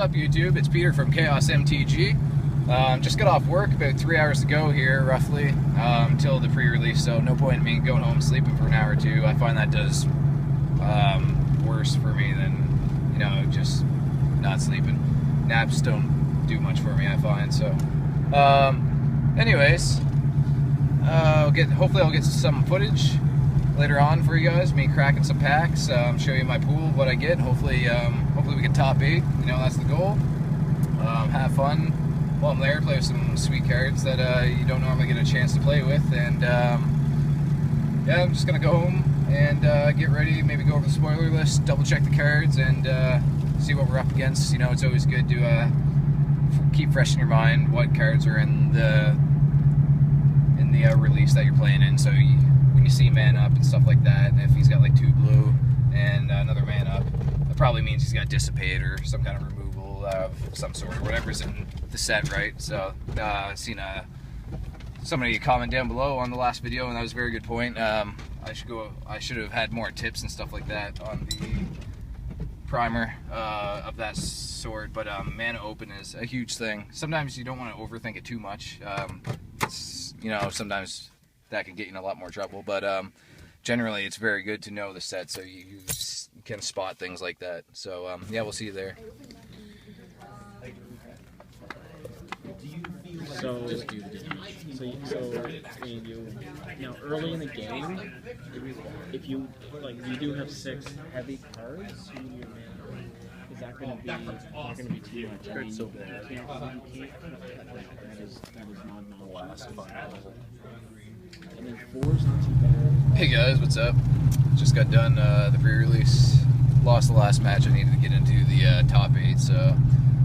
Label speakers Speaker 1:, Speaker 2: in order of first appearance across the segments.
Speaker 1: up, YouTube? It's Peter from ChaosMTG. Just got off work about 3 hours ago here, roughly, until the pre-release, so no point in me going home sleeping for an hour or two. I find that does worse for me than, you know, just not sleeping. Naps don't do much for me, I find, so. Anyways, hopefully I'll get some footage later on for you guys, me cracking some packs, show you my pool, what I get. Hopefully we get top 8, you know, that's the goal. Have fun while I'm there, play with some sweet cards that you don't normally get a chance to play with, and yeah, I'm just gonna go home and get ready, maybe go over the spoiler list, double check the cards, and see what we're up against. You know, it's always good to keep fresh in your mind what cards are in the release that you're playing in, so when you see man up and stuff like that, and if he's got like 2 blue and another man up, that probably means he's got dissipate or some kind of removal of some sort, or whatever's in the set, right? So seen somebody comment down below on the last video, and that was a very good point. I should have had more tips and stuff like that on the primer of that sort, but mana open is a huge thing. Sometimes you don't want to overthink it too much. You know, sometimes that can get you in a lot more trouble, but generally it's very good to know the set so you can spot things like that. So yeah, we'll see you there.
Speaker 2: So now early in the game, if you you do have 6 heavy cards, is that going to be too much? I mean, that is not the last final. And then 4's not too bad.
Speaker 1: Hey guys, what's up? Just got done the pre-release. Lost the last match. I needed to get into the top 8, so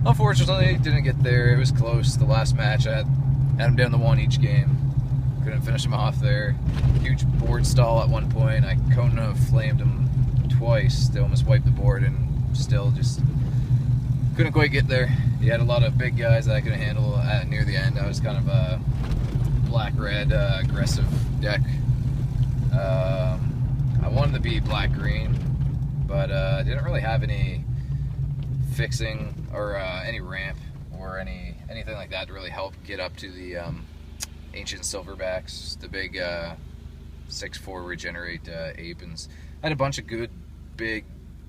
Speaker 1: unfortunately didn't get there. It was close. The last match I had him down to 1 each game. Couldn't finish him off there. Huge board stall at one point. I Kona flamed him twice. They almost wiped the board, and still just couldn't quite get there. He had a lot of big guys that I couldn't handle near the end. I was kind of a black-red aggressive deck. I wanted to be black-green, but I didn't really have any fixing or any ramp or anything like that to really help get up to the ancient silverbacks, the big 6/4 regenerate Apens. I had a bunch of good big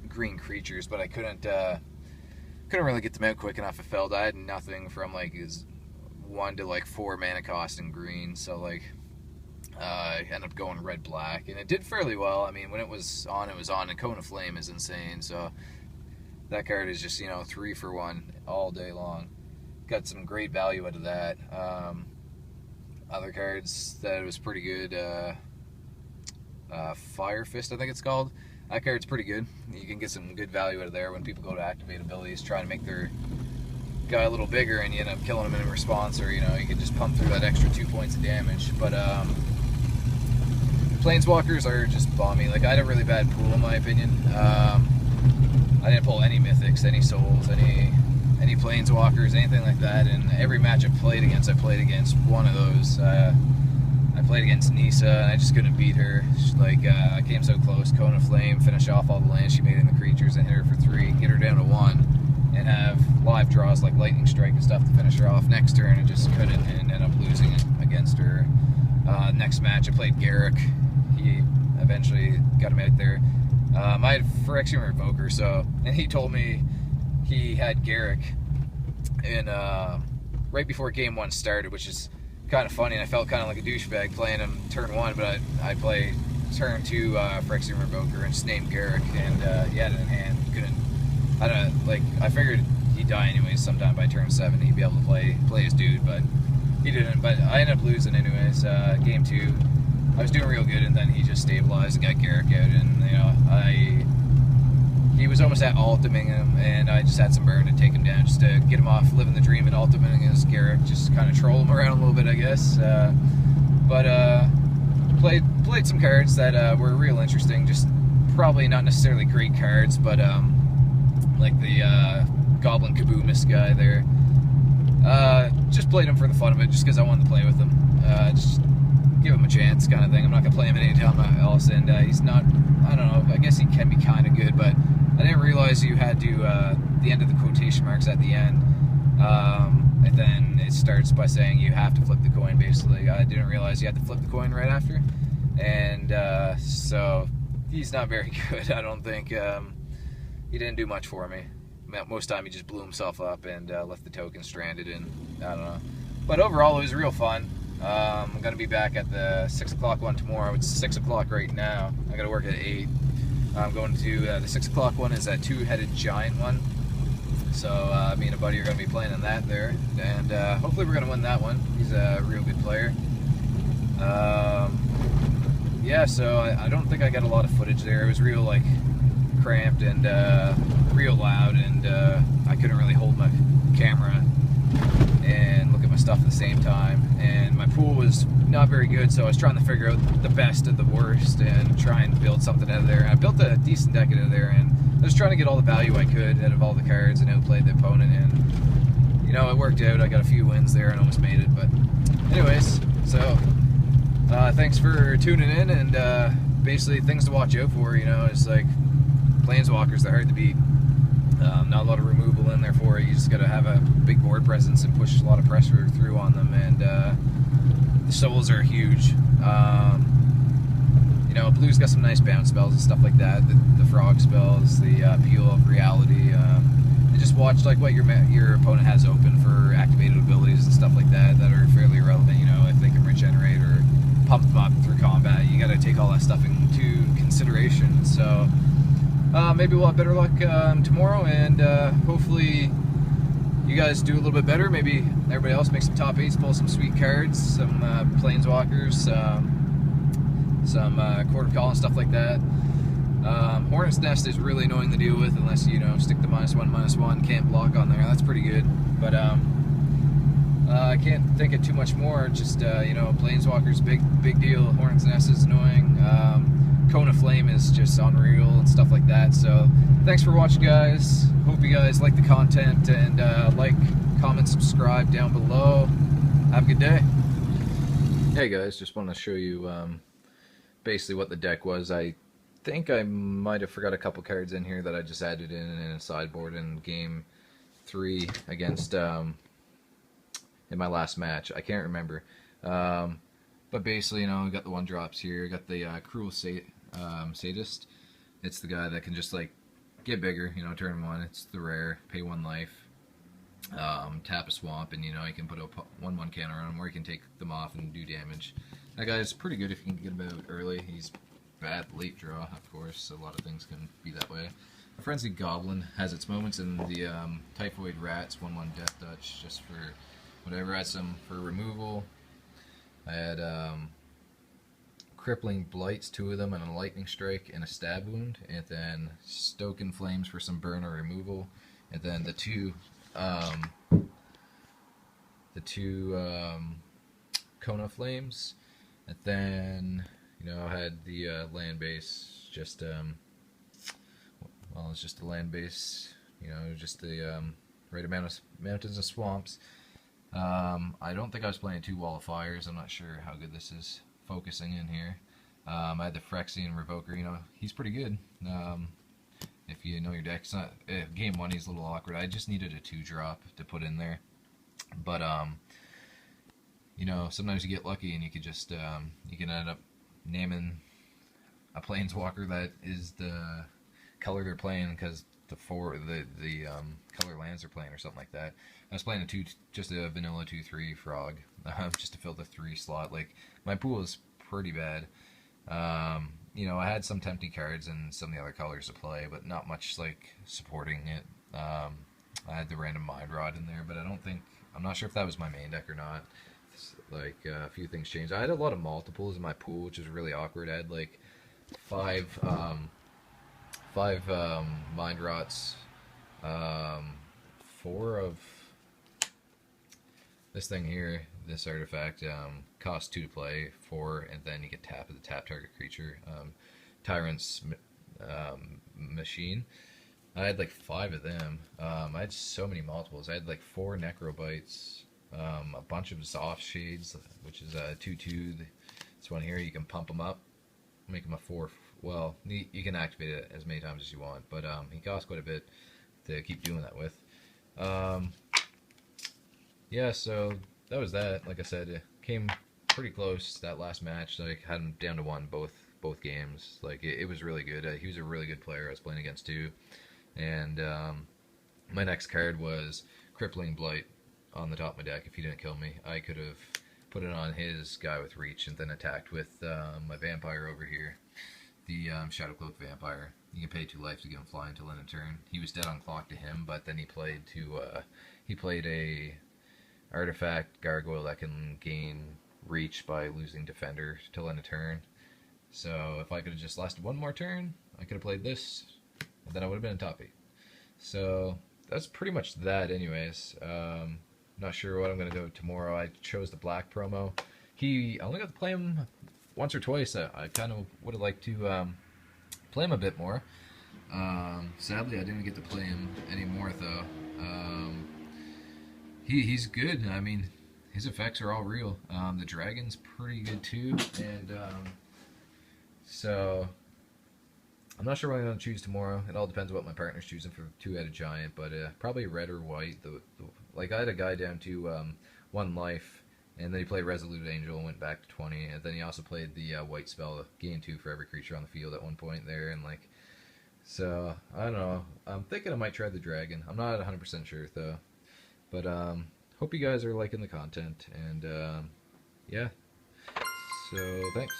Speaker 1: green creatures, but I couldn't really get them out quick enough. I felt I had nothing from like his 1 to like 4 mana cost in green, so like I ended up going red-black, and it did fairly well. I mean, when it was on, and Cone of Flame is insane, so that card is just, you know, 3 for 1 all day long. Got some great value out of that. Other cards that was pretty good, Fire Fist, I think it's called. That card's pretty good. You can get some good value out of there when people go to activate abilities, trying to make their guy a little bigger, and you end up killing him in response, or, you know, you can just pump through that extra 2 points of damage. But Planeswalkers are just bomby. Like, I had a really bad pool, in my opinion. I didn't pull any Mythics, any Souls, any Planeswalkers, anything like that, and every match I played against one of those. I played against Nisa, and I just couldn't beat her. I came so close. Cone of Flame, finish off all the lands she made in the creatures, and hit her for 3, get her down to 1, and have live draws like Lightning Strike and stuff to finish her off next turn, and just couldn't, and end up losing against her. Next match, I played Garrick. He eventually got him out there. I had Phyrexian Revoker, and he told me he had Garrick in right before game 1 started, which is kind of funny, and I felt kind of like a douchebag playing him turn 1, but I played turn 2 Phyrexian Revoker and just named Garrick, and he had it in hand. I figured he'd die anyways sometime by turn 7. He'd be able to play his dude, but he didn't. But I ended up losing anyways. Game 2, I was doing real good, and then he just stabilized and got Garrick out, and you know, he was almost at ultiming him, and I just had some burn to take him down, just to get him off living the dream and ultiming his Garrick, just kind of troll him around a little bit, I guess. Played some cards that were real interesting, just probably not necessarily great cards, but like the Goblin Kaboomis guy there. Just played him for the fun of it, just because I wanted to play with him. Just give him a chance kind of thing. I'm not going to play him anytime else, and he's not, I don't know, I guess he can be kind of good, but I didn't realize you had to, the end of the quotation marks at the end, and then it starts by saying you have to flip the coin, basically. I didn't realize you had to flip the coin right after, and so he's not very good, I don't think. He didn't do much for me. Most time he just blew himself up and left the token stranded, and I don't know. But overall, it was real fun. I'm going to be back at the 6 o'clock one tomorrow. It's 6 o'clock right now. I got to work at 8. I'm going to the 6 o'clock one is a two-headed giant one. So me and a buddy are going to be playing in that there. And hopefully we're going to win that one. He's a real good player. Yeah, so I don't think I got a lot of footage there. It was real, like, cramped and real loud, and I couldn't really hold my camera and look at my stuff at the same time. And my pool was not very good, so I was trying to figure out the best of the worst and try and build something out of there. And I built a decent deck out of there, and I was trying to get all the value I could out of all the cards and outplay the opponent, and you know, it worked out. I got a few wins there and almost made it. But anyways, so thanks for tuning in, and basically things to watch out for, you know, it's like Planeswalkers, they're hard to beat. Not a lot of removal in there for it. You just got to have a big board presence and push a lot of pressure through on them, and the souls are huge. You know, blue's got some nice bounce spells and stuff like that. The frog spells, the Peel of Reality. And just watch like what your opponent has open for activated abilities and stuff like that that are fairly relevant. You know, if they can regenerate or pump them up through combat, you got to take all that stuff into consideration. So maybe we'll have better luck tomorrow, and hopefully you guys do a little bit better. Maybe everybody else makes some top 8s, pull some sweet cards, some Planeswalkers, some Quarter Call and stuff like that. Hornet's Nest is really annoying to deal with unless, you know, stick the -1/-1, can't block on there. That's pretty good. But I can't think of too much more. Just, you know, Planeswalkers, big deal. Hornet's Nest is annoying. Cone of Flame is just unreal and stuff like that. So thanks for watching, guys. Hope you guys like the content, and like, comment, subscribe down below. Have a good day. Hey guys, just want to show you basically what the deck was. I think I might have forgot a couple cards in here that I just added in a sideboard in game 3 against in my last match. I can't remember. But basically, you know, I got the 1-drops here. I got the Cruel Sadist. It's the guy that can just, like, get bigger, you know, turn 1. It's the rare, pay 1 life, tap a swamp, and, you know, you can put a 1/1 counter on him, or you can take them off and do damage. That guy's pretty good if you can get him out early. He's bad late draw, of course. A lot of things can be that way. A Frenzied Goblin has its moments, and the Typhoid Rat's 1/1 Death Touch, just for whatever. I had some for removal. I had Crippling Blights, 2 of them, and a Lightning Strike and a Stab Wound, and then Stoken Flames for some burn or removal, and then the two Kona Flames, and then, you know, I had the land base, just well, it's just the land base, you know, just the right amount of mountains and swamps. I don't think I was playing 2 Wall of Fires. I'm not sure how good this is focusing in here. I had the Phyrexian Revoker. You know, he's pretty good. If you know your deck. It's not, game 1 he's a little awkward. I just needed a 2-drop to put in there. But you know, sometimes you get lucky and you could just you can end up naming a Planeswalker that is the color they're playing, because the color lands they're playing or something like that. I was playing just a vanilla 2/3 frog, just to fill the 3 slot. Like, my pool is pretty bad. You know, I had some tempting cards and some of the other colors to play, but not much like supporting it. I had the random Mind Rod in there, but I'm not sure if that was my main deck or not. Like, a few things changed. I had a lot of multiples in my pool, which was really awkward. I had like 5 Mind Rots, 4 of this thing here, this artifact, costs 2 to play, 4, and then you get tap of the tap target creature. Tyrant's Machine. I had like 5 of them. I had so many multiples. I had like 4 Necrobites, a bunch of Zoff Shades, which is 2/2. This one here, you can pump them up, make them a well, you can activate it as many times as you want, but he costs quite a bit to keep doing that with. Yeah, so that was that. Like I said, it came pretty close that last match. Like had him down to 1 both games. Like it was really good. He was a really good player I was playing against too. And my next card was Crippling Blight on the top of my deck. If he didn't kill me, I could have put it on his guy with reach and then attacked with my vampire over here, the Shadowcloak Vampire. You can pay 2 life to get him flying until end of turn. He was dead on clock to him, but then he played a artifact gargoyle that can gain reach by losing defender till end of turn. So if I could have just lasted 1 more turn, I could have played this, and then I would have been in top 8. So that's pretty much that anyways. Not sure what I'm going to go tomorrow. I chose the black promo. I only got to play him once or twice. I kind of would have liked to play him a bit more. Sadly, I didn't get to play him anymore though. He's good. I mean, his effects are all real. The dragon's pretty good too, and so I'm not sure what I'm going to choose tomorrow. It all depends on what my partner's choosing for 2-headed giant, but probably red or white. Like I had a guy down to 1 life, and then he played Resolute Angel and went back to 20, and then he also played the white spell, gain 2 for every creature on the field at one point there, and like, so I don't know. I'm thinking I might try the dragon. I'm not 100% sure though, but hope you guys are liking the content, and yeah. So thanks.